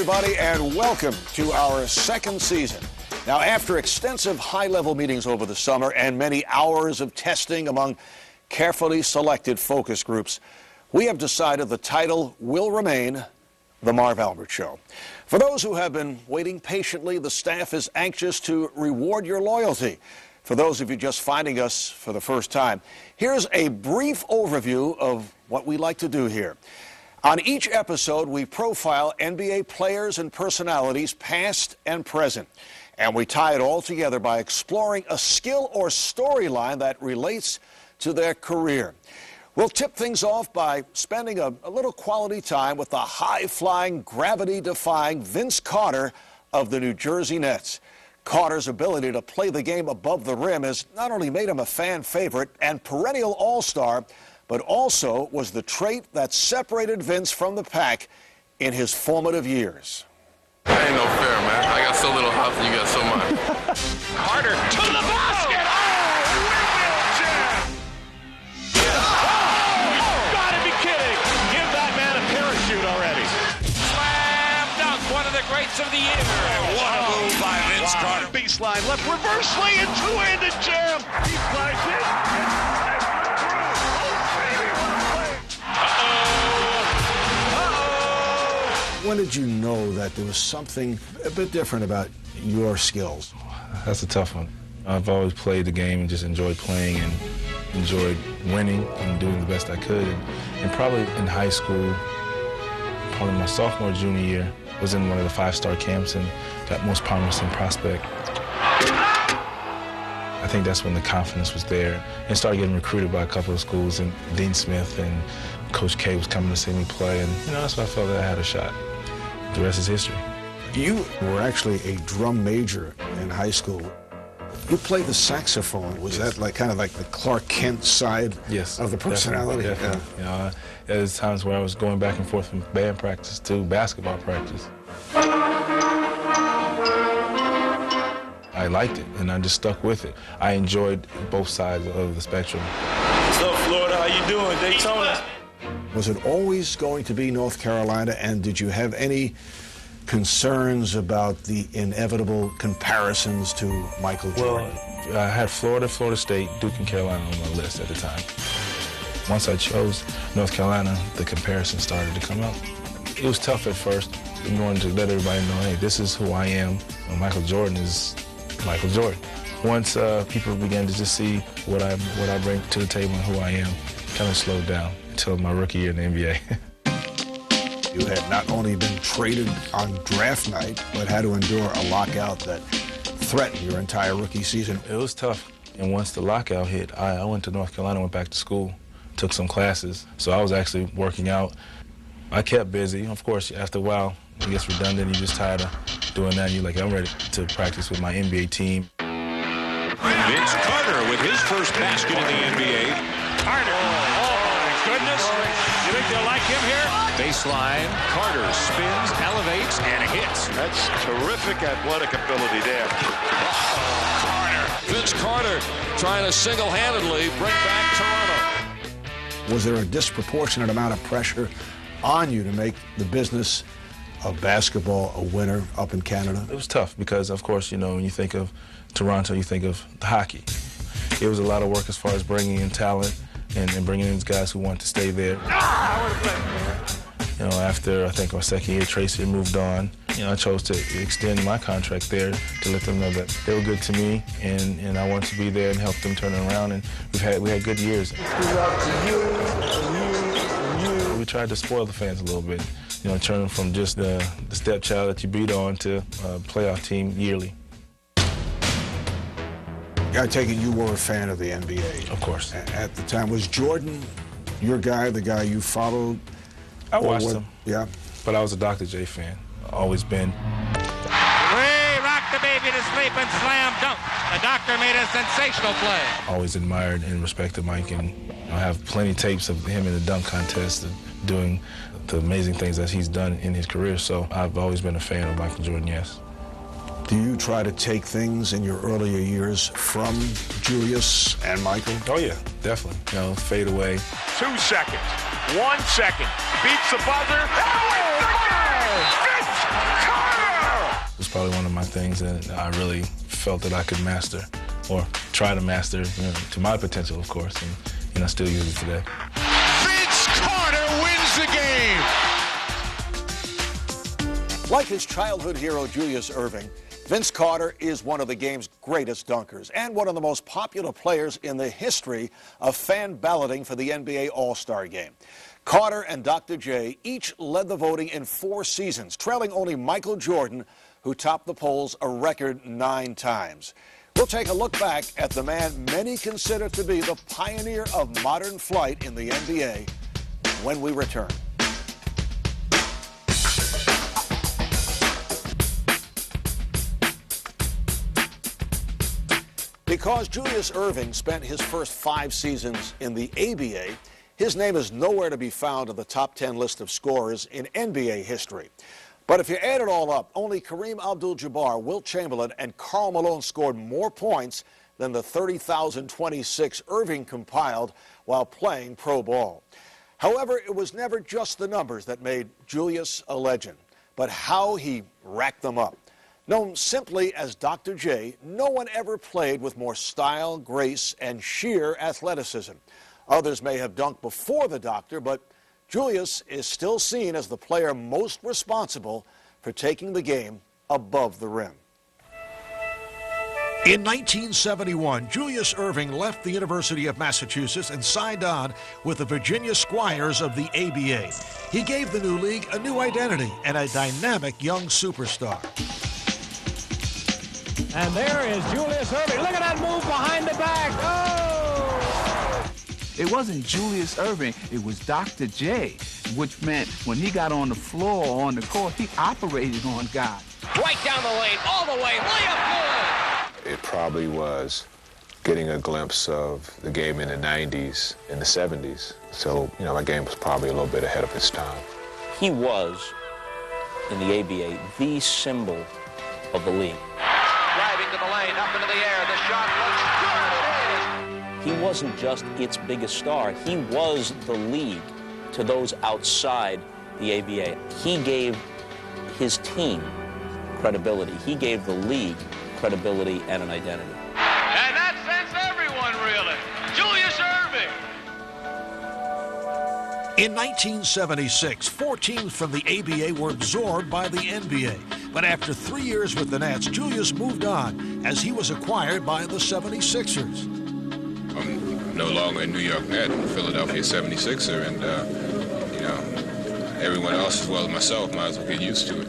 everybody, and welcome to our second season. Now, after extensive high-level meetings over the summer and many hours of testing among carefully selected focus groups, we have decided the title will remain The Marv Albert Show. For those who have been waiting patiently, the staff is anxious to reward your loyalty. For those of you just finding us for the first time, here's a brief overview of what we like to do here. On each episode, we profile NBA players and personalities, past and present. And we tie it all together by exploring a skill or storyline that relates to their career. We'll tip things off by spending a little quality time with the high-flying, gravity-defying Vince Carter of the New Jersey Nets. Carter's ability to play the game above the rim has not only made him a fan favorite and perennial all-star, but also was the trait that separated Vince from the pack in his formative years. That ain't no fair, man. I got so little hops and you got so much. Carter to the basket! Oh, windmill jam! Oh, gotta be kidding! Give that man a parachute already. Slam dunk, one of the greats of the year. What a move by Vince Carter. Baseline left, reverse lay and two-handed jam. He slides in. When did you know that there was something a bit different about your skills? That's a tough one. I've always played the game and just enjoyed playing and enjoyed winning and doing the best I could. And probably in high school, probably my sophomore, junior year, was in one of the five-star camps and got most promising prospect. I think that's when the confidence was there and started getting recruited by a couple of schools, and Dean Smith and Coach K was coming to see me play, and that's when I felt that I had a shot. The rest is history. You were actually a drum major in high school. You played the saxophone. Was that kind of like the Clark Kent side of the personality? Definitely. Yeah. There was times where I was going back and forth from band practice to basketball practice. I liked it, and I just stuck with it. I enjoyed both sides of the spectrum. What's up, Florida? How you doing? Daytona? Was it always going to be North Carolina, and did you have any concerns about the inevitable comparisons to Michael Jordan? Well, I had Florida, Florida State, Duke, and Carolina on my list at the time. Once I chose North Carolina, the comparison started to come up. It was tough at first. I wanted to let everybody know, hey, this is who I am. Well, Michael Jordan is Michael Jordan. Once people began to just see what I bring to the table and who I am, kind of slowed down until my rookie year in the NBA. You had not only been traded on draft night, but had to endure a lockout that threatened your entire rookie season. It was tough. And once the lockout hit, I went to North Carolina, went back to school, took some classes. So I was actually working out. I kept busy. Of course, after a while, it gets redundant. You're just tired of doing that. You're like, I'm ready to practice with my NBA team. Vince Carter with his first basket in the NBA. Carter. Oh, my goodness. You think they'll like him here? Baseline, Carter spins, elevates, and hits. That's terrific athletic ability there. Carter. Vince Carter trying to single-handedly bring back Toronto. Was there a disproportionate amount of pressure on you to make the business of basketball a winner up in Canada? It was tough because, of course, when you think of Toronto, you think of the hockey. It was a lot of work as far as bringing in talent and bringing in guys who want to stay there. After, I think, our second year, Tracy moved on. I chose to extend my contract there to let them know that they were good to me, and I wanted to be there and help them turn it around, and we had good years. We tried to spoil the fans a little bit, turn them from just the stepchild that you beat on to a playoff team yearly. I take it you were a fan of the NBA. Of course. At the time, was Jordan your guy, the guy you followed? I watched him. Yeah. But I was a Dr. J fan. Always been. Ray rocked the baby to sleep and slam dunk. The doctor made a sensational play. Always admired and respected Mike, and I have plenty of tapes of him in the dunk contest doing the amazing things that he's done in his career. So I've always been a fan of Michael Jordan, yes. Do you try to take things in your earlier years from Julius and Michael? Oh, yeah, definitely. Fade away. 2 seconds. 1 second. Beats the buzzer. Oh, probably one of my things that I really felt that I could master, or try to master, to my potential, of course, and I still use it today. Vince Carter wins the game. Like his childhood hero Julius Erving, Vince Carter is one of the game's greatest dunkers and one of the most popular players in the history of fan balloting for the NBA All-Star Game. Carter and Dr. J each led the voting in 4 seasons, trailing only Michael Jordan, who topped the polls a record 9 times. We'll take a look back at the man many consider to be the pioneer of modern flight in the NBA when we return. Because Julius Erving spent his first 5 seasons in the ABA, his name is nowhere to be found on the top 10 list of scorers in NBA history. But if you add it all up, only Kareem Abdul-Jabbar, Wilt Chamberlain, and Karl Malone scored more points than the 30,026 Erving compiled while playing pro ball. However, it was never just the numbers that made Julius a legend, but how he racked them up. Known simply as Dr. J, no one ever played with more style, grace, and sheer athleticism. Others may have dunked before the doctor, but Julius is still seen as the player most responsible for taking the game above the rim. In 1971, Julius Erving left the University of Massachusetts and signed on with the Virginia Squires of the ABA. He gave the new league a new identity and a dynamic young superstar. And there is Julius Erving. Look at that move behind the back. Oh! It wasn't Julius Erving, it was Dr. J, which meant when he got on the floor, on the court, he operated on guys. Right down the lane, all the way, layup good! It probably was getting a glimpse of the game in the 90s, in the 70s. So, my game was probably a little bit ahead of its time. He was, in the ABA, the symbol of the league. Driving to the lane, up into the air, the shot looks good, it is! He wasn't just its biggest star, he was the league to those outside the ABA. He gave his team credibility. He gave the league credibility and an identity. And that sends everyone reeling. Julius Erving. In 1976, 4 teams from the ABA were absorbed by the NBA. But after 3 years with the Nets, Julius moved on as he was acquired by the 76ers. I'm no longer a New York Net, I'm a Philadelphia 76er, and, everyone else as well as myself might as well get used to it.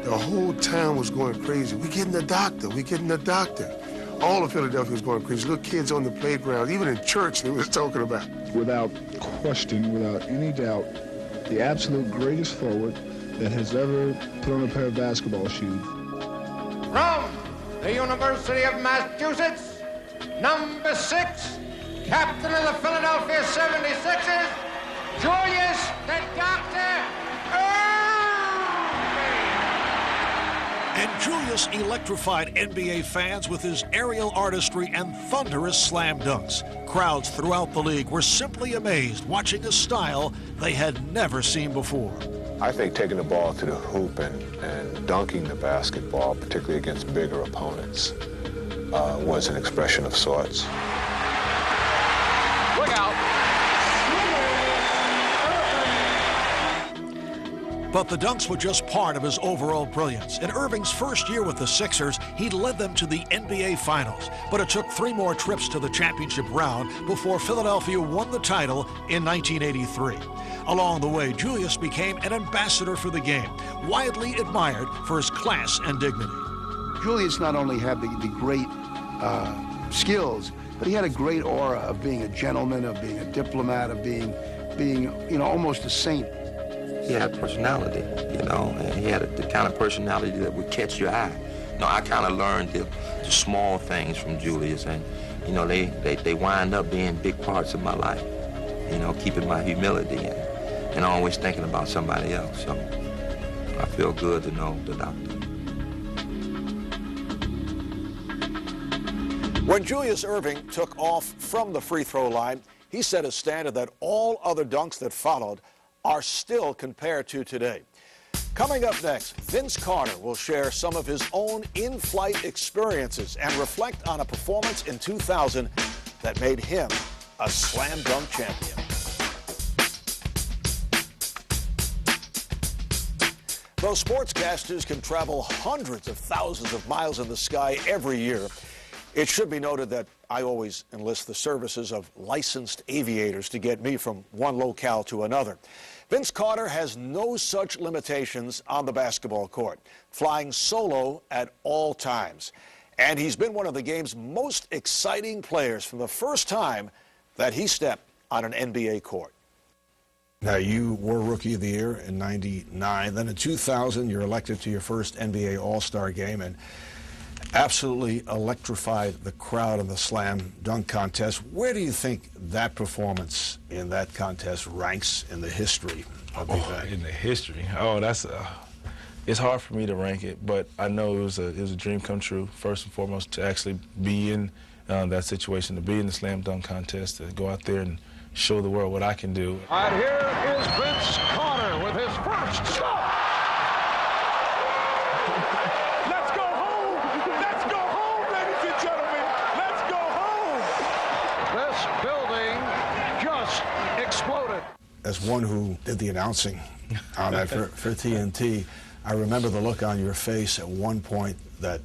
The whole town was going crazy. We're getting the doctor, we're getting the doctor. All of Philadelphia was going crazy. Little kids on the playground, even in church, they was talking about. Without question, without any doubt, the absolute greatest forward that has ever put on a pair of basketball shoes. From the University of Massachusetts, number 6, captain of the Philadelphia 76ers, Julius the Doctor And Julius electrified NBA fans with his aerial artistry and thunderous slam dunks. Crowds throughout the league were simply amazed watching a style they had never seen before. I think taking the ball to the hoop and dunking the basketball, particularly against bigger opponents, was an expression of sorts. Look out. But the dunks were just part of his overall brilliance. In Erving's first year with the Sixers, he led them to the NBA Finals. But it took 3 more trips to the championship round before Philadelphia won the title in 1983. Along the way, Julius became an ambassador for the game, widely admired for his class and dignity. Julius not only had the great skills, but he had a great aura of being a gentleman, of being a diplomat, of being almost a saint. He had personality, and he had the kind of personality that would catch your eye. I kind of learned the small things from Julius, and, they wind up being big parts of my life, keeping my humility and always thinking about somebody else. So I feel good to know the doctor. When Julius Erving took off from the free throw line, he set a standard that all other dunks that followed are still compared to today. Coming up next, Vince Carter will share some of his own in-flight experiences and reflect on a performance in 2000 that made him a slam dunk champion. Though sportscasters can travel hundreds of thousands of miles in the sky every year, it should be noted that I always enlist the services of licensed aviators to get me from one locale to another. Vince Carter has no such limitations on the basketball court, flying solo at all times. And he's been one of the game's most exciting players from the first time that he stepped on an NBA court. Now, you were Rookie of the Year in '99. Then in 2000, you're elected to your first NBA All-Star game and absolutely electrified the crowd in the slam dunk contest. Where do you think that performance in that contest ranks in the history of the event? In the history? Oh, it's hard for me to rank it, but I know it was a dream come true, first and foremost, to actually be in that situation, to be in the slam dunk contest, to go out there and show the world what I can do. And here is Vince Carter with his first stop. Let's go home. Let's go home, ladies and gentlemen. Let's go home. This building just exploded. As one who did the announcing on that for TNT, I remember the look on your face at one point that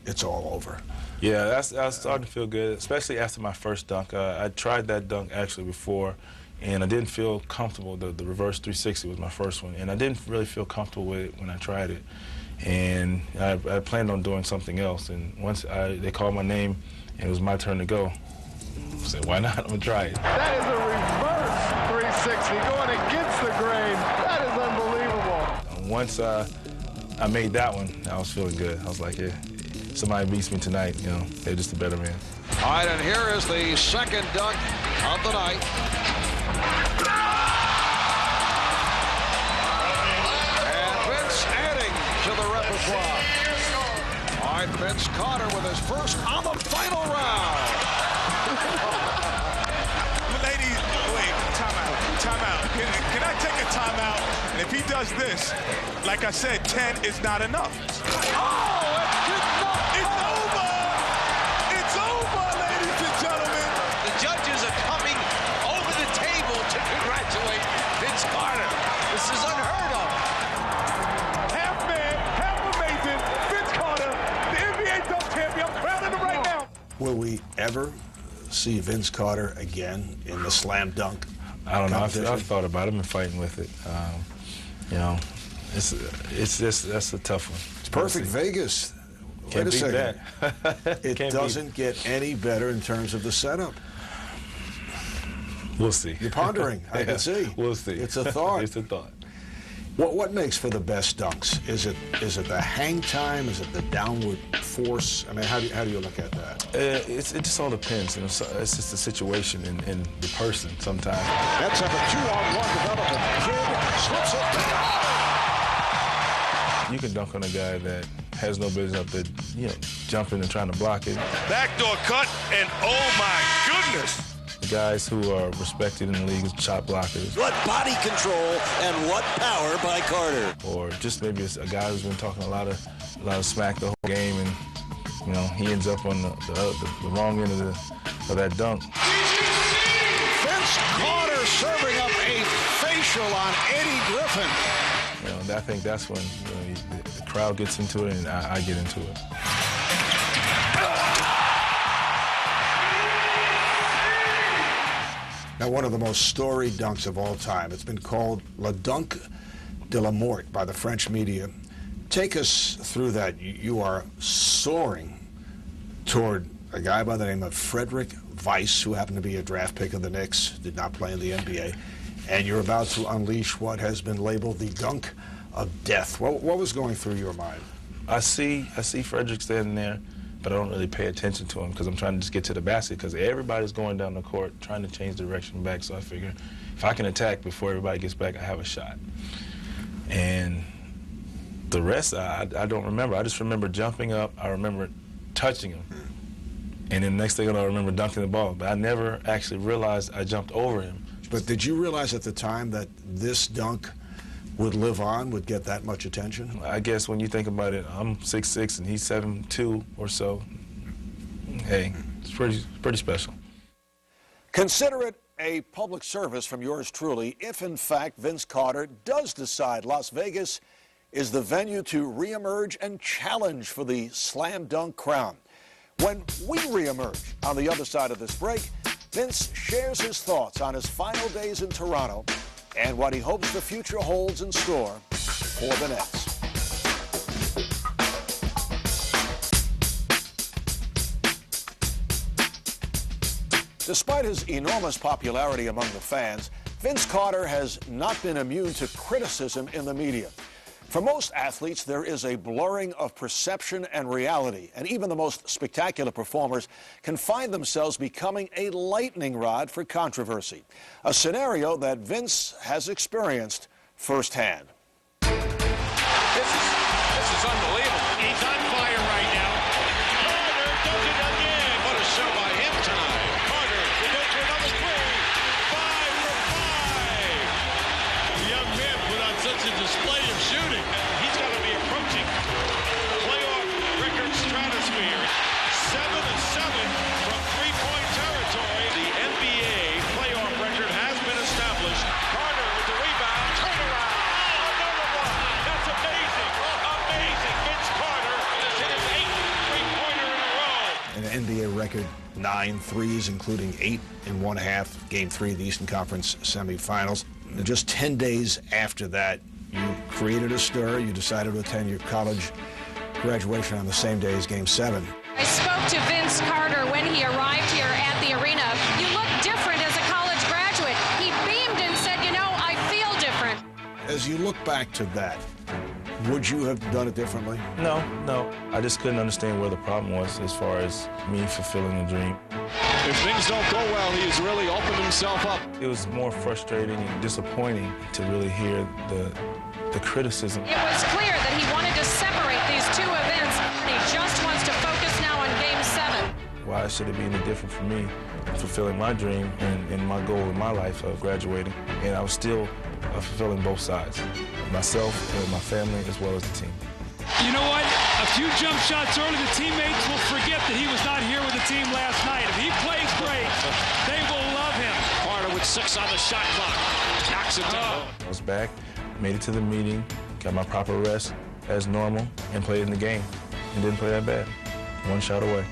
it's all over. Yeah, I was starting to feel good, especially after my first dunk. I tried that dunk actually before, and I didn't feel comfortable. The reverse 360 was my first one, and I didn't really feel comfortable with it when I tried it. And I planned on doing something else, and once they called my name and it was my turn to go, I said, why not? I'm going to try it. That is a reverse 360 going against the grain. That is unbelievable. Once I made that one, I was feeling good. I was like, yeah. Somebody beats me tonight, they're just a better man. All right, and here is the second dunk of the night. And Vince adding to the repertoire. All right, Vince Carter with his first on the final round. Ladies, wait, timeout. Can I take a timeout? And if he does this, like I said, 10 is not enough. Oh, it's over! It's over, ladies and gentlemen! The judges are coming over the table to congratulate Vince Carter. This is unheard of. Half man, half amazing, Vince Carter, the NBA dunk champion. I'm proud of him right now. Will we ever see Vince Carter again in the slam dunk? I don't know. I've thought about it. I've been fighting with it. It's just, that's a tough one. It's perfect Vegas. Can't beat that. It doesn't get any better in terms of the setup. We'll see. You're pondering. I can see. We'll see. It's a thought. It's a thought. What makes for the best dunks? Is it the hang time? Is it the downward force? I mean, how do you look at that? It just all depends. It's just the situation and the person sometimes. That's a 2-on-1 development. Kid slips it. You can dunk on a guy that has no business up there, jumping and trying to block it. Backdoor cut, and oh my goodness! The guys who are respected in the league as shot blockers. What body control and what power by Carter. Or just maybe it's a guy who's been talking a lot of smack the whole game, and he ends up on the wrong end of that dunk. Vince Carter serving up a facial on Eddie Griffin. I think that's when the crowd gets into it and I get into it. Now, one of the most storied dunks of all time. It's been called La Dunk de la Mort by the French media. Take us through that. You are soaring toward a guy by the name of Frederick Weiss, who happened to be a draft pick of the Knicks, did not play in the NBA, and you're about to unleash what has been labeled the dunk of death. What was going through your mind? I see Frederick standing there, but I don't really pay attention to him because I'm trying to just get to the basket because everybody's going down the court trying to change direction back, so I figure if I can attack before everybody gets back, I have a shot. And the rest, I don't remember. I just remember jumping up. I remember touching him. And then the next thing I remember dunking the ball. But I never actually realized I jumped over him. But did you realize at the time that this dunk would live on, would get that much attention? I guess when you think about it, I'm 6'6" and he's 7'2" or so. Hey, it's pretty special. Consider it a public service from yours truly if, in fact, Vince Carter does decide Las Vegas is the venue to reemerge and challenge for the slam dunk crown. When we reemerge on the other side of this break, Vince shares his thoughts on his final days in Toronto and what he hopes the future holds in store for the Nets. Despite his enormous popularity among the fans, Vince Carter has not been immune to criticism in the media. For most athletes, there is a blurring of perception and reality, and even the most spectacular performers can find themselves becoming a lightning rod for controversy, a scenario that Vince has experienced firsthand. This is unbelievable. He's on fire right now. Carter does it again. What a show by him tonight. Carter will go to another three. 5 for 5. The young man put on such a display of shooting. He's got to be approaching playoff record stratosphere. 7 of 7 from three-point territory. The NBA playoff record has been established. Carter with the rebound. Turnaround. Another one. That's amazing. Amazing. Vince Carter has hit his 8th three-pointer in a row. An NBA record 9 threes, including 8 in one half, Game 3 of the Eastern Conference semifinals. And just 10 days after that, you created a stir. You decided to attend your college graduation on the same day as Game 7. I spoke to Vince Carter when he arrived here at the arena. You look different as a college graduate. He beamed and said, you know, I feel different. As you look back to that, would you have done it differently? No. I just couldn't understand where the problem was as far as me fulfilling a dream. If things don't go well, he's really opened himself up. It was more frustrating and disappointing to really hear the criticism. It was clear that he wanted to separate these two events. He just wants to focus now on Game 7. Why should it be any different for me fulfilling my dream and my goal in my life of graduating? And I was still fulfilling both sides, myself and my family as well as the team. You know what? A few jump shots early, the teammates will forget that he was not here with the team last night. If he plays great, they will love him. Carter with 6 on the shot clock. Knocks it down. I was back, made it to the meeting, got my proper rest as normal, and played in the game. And didn't play that bad. 1 shot away.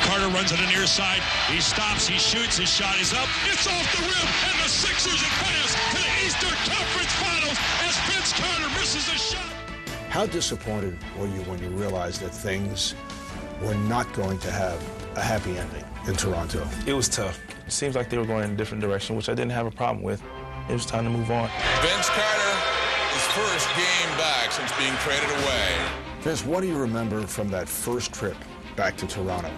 Carter runs to the near side. He stops, he shoots, his shot is up. It's off the rim, and the Sixers advance to the Eastern Conference Finals as Vince Carter misses a shot. How disappointed were you when you realized that things were not going to have a happy ending in Toronto? It was tough. It seems like they were going in a different direction, which I didn't have a problem with. It was time to move on. Vince Carter, his first game back since being traded away. Vince, what do you remember from that first trip back to Toronto,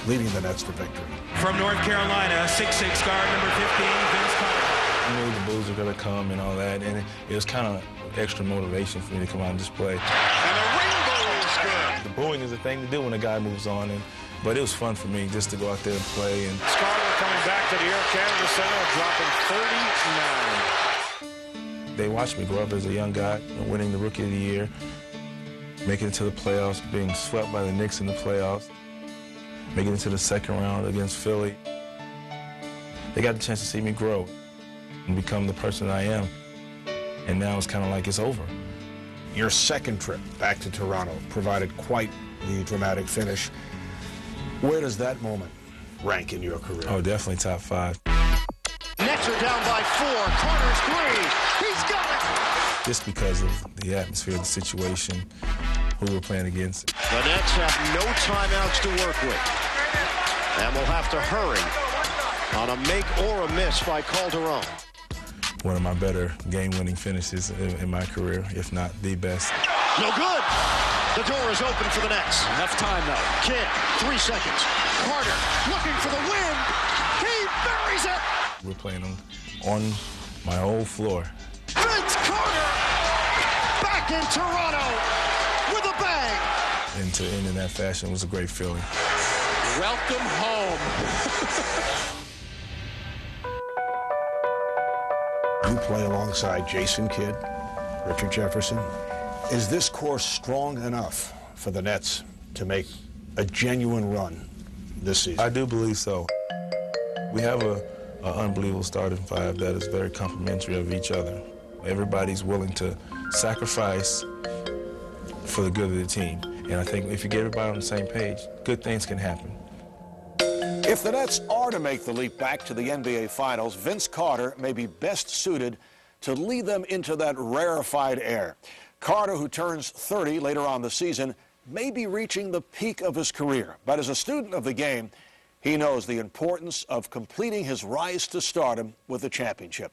leading the Nets to victory? From North Carolina, 6'6" guard, number 15, Vince Carter. I knew the Bulls were going to come and all that, and it was kind of extra motivation for me to come out and just play. And the rainbow is good. The booing is a thing to do when a guy moves on, but it was fun for me just to go out there and play. And Carter coming back to the Air Canada Center, dropping 39. They watched me grow up as a young guy, winning the Rookie of the Year, making it to the playoffs, being swept by the Knicks in the playoffs, making it to the second round against Philly. They got the chance to see me grow and become the person I am. And now it's kind of like it's over. Your second trip back to Toronto provided quite the dramatic finish. Where does that moment rank in your career? Oh, definitely top 5. Nets are down by 4. Carter's 3. He's got it. Just because of the atmosphere, the situation, who we're playing against. The Nets have no timeouts to work with. And will have to hurry on a make or a miss by Calderon. One of my better game-winning finishes in my career, if not the best. No good. The door is open for the Nets. Enough time, though. Kidd, 3 seconds. Carter looking for the win. He buries it. We're playing on my old floor. Vince Carter back in Toronto with a bang. And to end in that fashion was a great feeling. Welcome home. You play alongside Jason Kidd, Richard Jefferson, is this course strong enough for the Nets to make a genuine run this season? I do believe so. We have an unbelievable starting five that is very complementary of each other. Everybody's willing to sacrifice for the good of the team. And I think if you get everybody on the same page, good things can happen. If the Nets are to make the leap back to the NBA Finals, Vince Carter may be best suited to lead them into that rarefied air. Carter, who turns 30 later on the season, may be reaching the peak of his career. But as a student of the game, he knows the importance of completing his rise to stardom with a championship.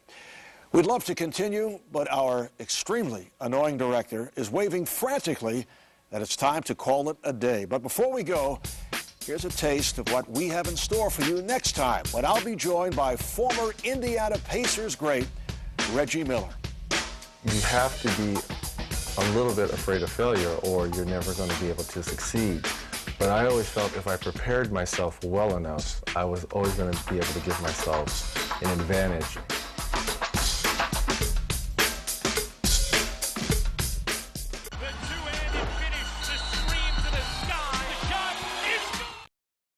We'd love to continue, but our extremely annoying director is waving frantically that it's time to call it a day. But before we go, here's a taste of what we have in store for you next time, when I'll be joined by former Indiana Pacers great Reggie Miller. You have to be a little bit afraid of failure or you're never going to be able to succeed. But I always felt if I prepared myself well enough, I was always going to be able to give myself an advantage.